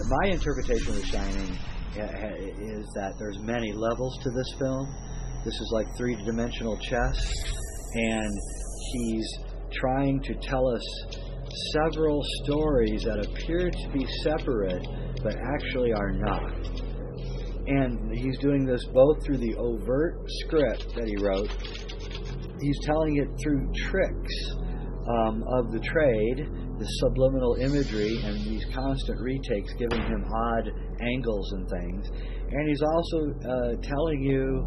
My interpretation of The Shining is that there's many levels to this film. This is like three-dimensional chess, and he's trying to tell us several stories that appear to be separate, but actually are not. And he's doing this both through the overt script that he wrote. He's telling it through tricks of the trade, the subliminal imagery, and these constant retakes giving him odd angles and things. And he's also telling you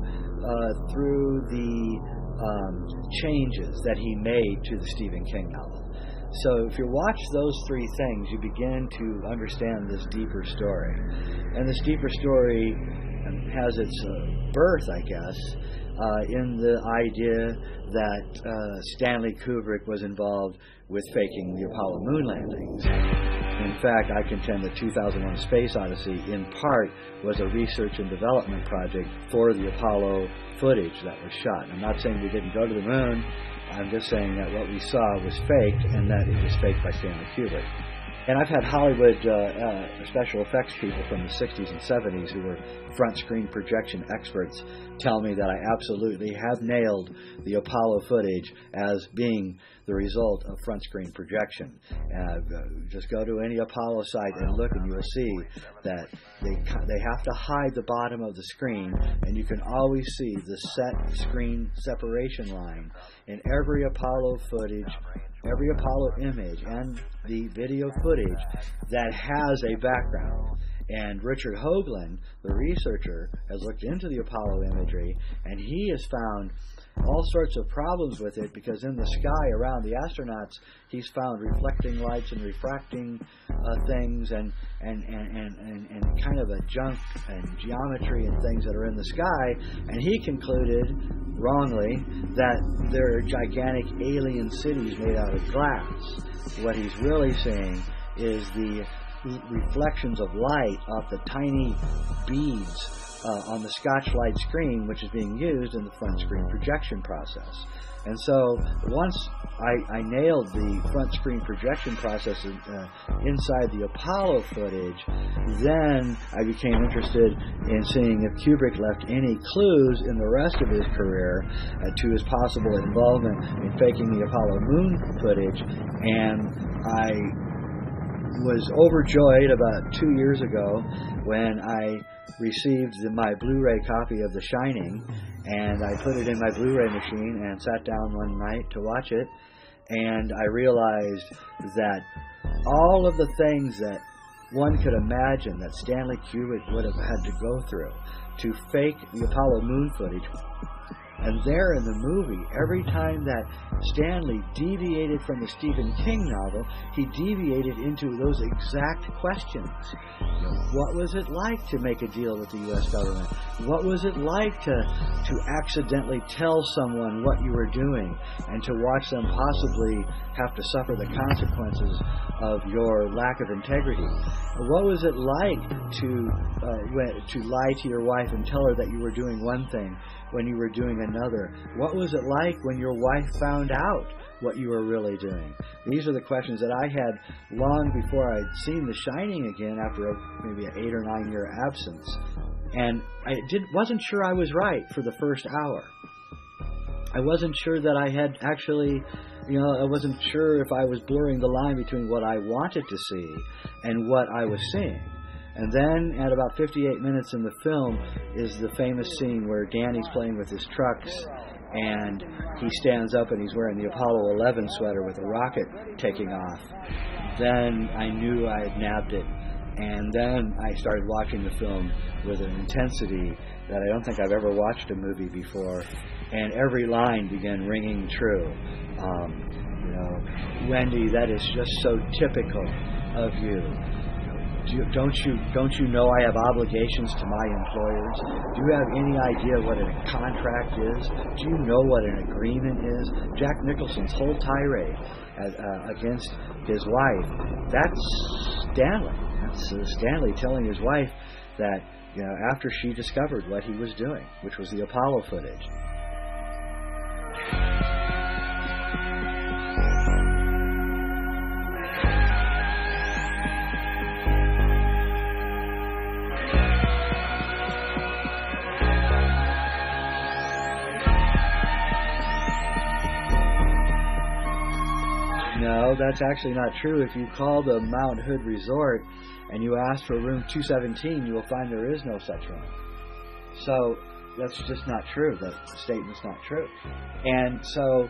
through the changes that he made to the Stephen King novel. So if you watch those three things, you begin to understand this deeper story. And this deeper story has its birth, I guess, in the idea that Stanley Kubrick was involved with faking the Apollo moon landings. In fact, I contend that 2001: A Space Odyssey, in part, was a research and development project for the Apollo footage that was shot. I'm not saying we didn't go to the moon. I'm just saying that what we saw was faked, and that it was faked by Stanley Kubrick. And I've had Hollywood special effects people from the 60s and 70s who were front screen projection experts tell me that I absolutely have nailed the Apollo footage as being the result of front screen projection. Just go to any Apollo site and look, and you will see that they have to hide the bottom of the screen, and you can always see the set screen separation line in every Apollo footage, every Apollo image, and the video footage that has a background. And Richard Hoagland, the researcher, has looked into the Apollo imagery, and he has found all sorts of problems with it, because in the sky around the astronauts, he's found reflecting lights and refracting things and kind of a junk and geometry and things that are in the sky. And he concluded, wrongly, that there are gigantic alien cities made out of glass. What he's really saying is the reflections of light off the tiny beads on the Scotch-Light screen, which is being used in the front screen projection process. And so once I nailed the front screen projection process inside the Apollo footage, then I became interested in seeing if Kubrick left any clues in the rest of his career to his possible involvement in faking the Apollo moon footage. And I was overjoyed about 2 years ago when I received my Blu-ray copy of The Shining, and I put it in my Blu-ray machine and sat down one night to watch it, and I realized that all of the things that one could imagine that Stanley Kubrick would have had to go through to fake the Apollo moon footage, and there in the movie, every time that Stanley deviated from the Stephen King novel, he deviated into those exact questions. You know, what was it like to make a deal with the U.S. government? What was it like to accidentally tell someone what you were doing and to watch them possibly have to suffer the consequences of your lack of integrity? What was it like to lie to your wife and tell her that you were doing one thing when you were doing another? What was it like when your wife found out what you were really doing? These are the questions that I had long before I'd seen The Shining again after maybe an 8 or 9 year absence. And I wasn't sure I was right for the first hour. I wasn't sure that I had actually, I wasn't sure if I was blurring the line between what I wanted to see and what I was seeing. And then at about 58 minutes in the film is the famous scene where Danny's playing with his trucks, and he stands up and he's wearing the Apollo 11 sweater with a rocket taking off. Then I knew I had nabbed it. And then I started watching the film with an intensity that I don't think I've ever watched a movie before. And every line began ringing true. Wendy, that is just so typical of you. Don't you know I have obligations to my employers? Do you have any idea what a contract is? Do you know what an agreement is? Jack Nicholson's whole tirade against his wife, that's Stanley. That's Stanley telling his wife that, after she discovered what he was doing, which was the Apollo footage. No, that's actually not true. If you call the Mount Hood Resort and you ask for room 217, you will find there is no such room. So that's just not true. That statement's not true. And so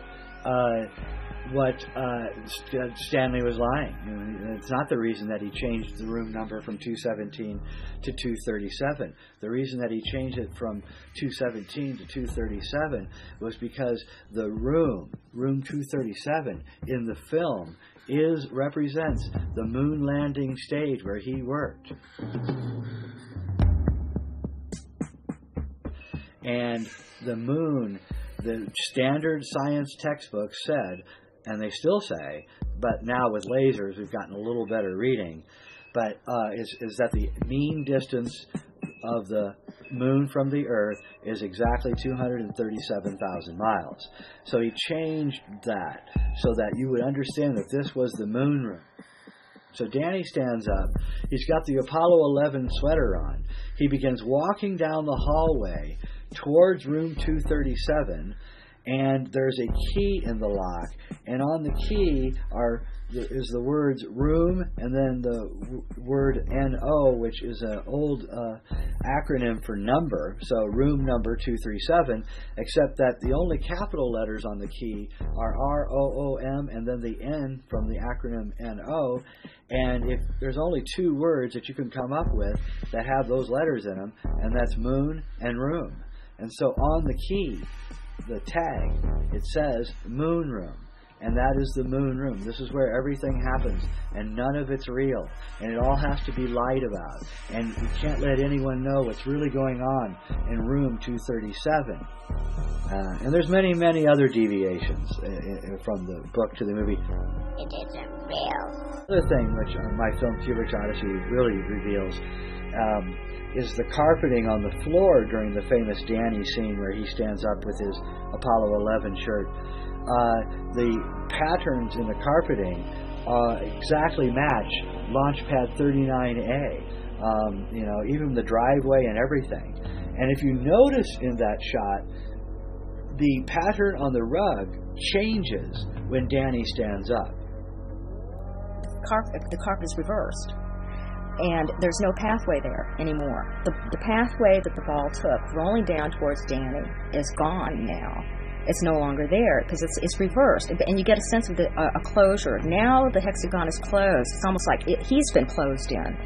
what Stanley was lying. It's not the reason that he changed the room number from 217 to 237. The reason that he changed it from 217 to 237 was because the room 237 in the film represents the moon landing stage where he worked. And the moon, the standard science textbooks said, and they still say, but now with lasers we've gotten a little better reading, but is that the mean distance of the moon from the Earth is exactly 237,000 miles. So he changed that so that you would understand that this was the moon room. So Danny stands up. He's got the Apollo 11 sweater on. He begins walking down the hallway towards room 237, and there's a key in the lock, and on the key is the words room and then the word NO, which is an old acronym for number, so room number 237, except that the only capital letters on the key are ROOM and then the N from the acronym NO, and if there's only two words that you can come up with that have those letters in them, and that's moon and room. And so on the key, the tag, it says moon room, and that is the moon room. This is where everything happens, and none of it's real, and it all has to be lied about, and you can't let anyone know what's really going on in room 237. And there's many, many other deviations from the book to the movie. It isn't real. Another thing which my film Kubrick's Odyssey really reveals is the carpeting on the floor during the famous Danny scene where he stands up with his Apollo 11 shirt. The patterns in the carpeting exactly match Launchpad 39A. Even the driveway and everything. And if you notice in that shot, the pattern on the rug changes when Danny stands up. The carpet is reversed, and there's no pathway there anymore. The pathway that the ball took, rolling down towards Danny, is gone now. It's no longer there because it's reversed, and you get a sense of a closure. Now the hexagon is closed. It's almost like he's been closed in.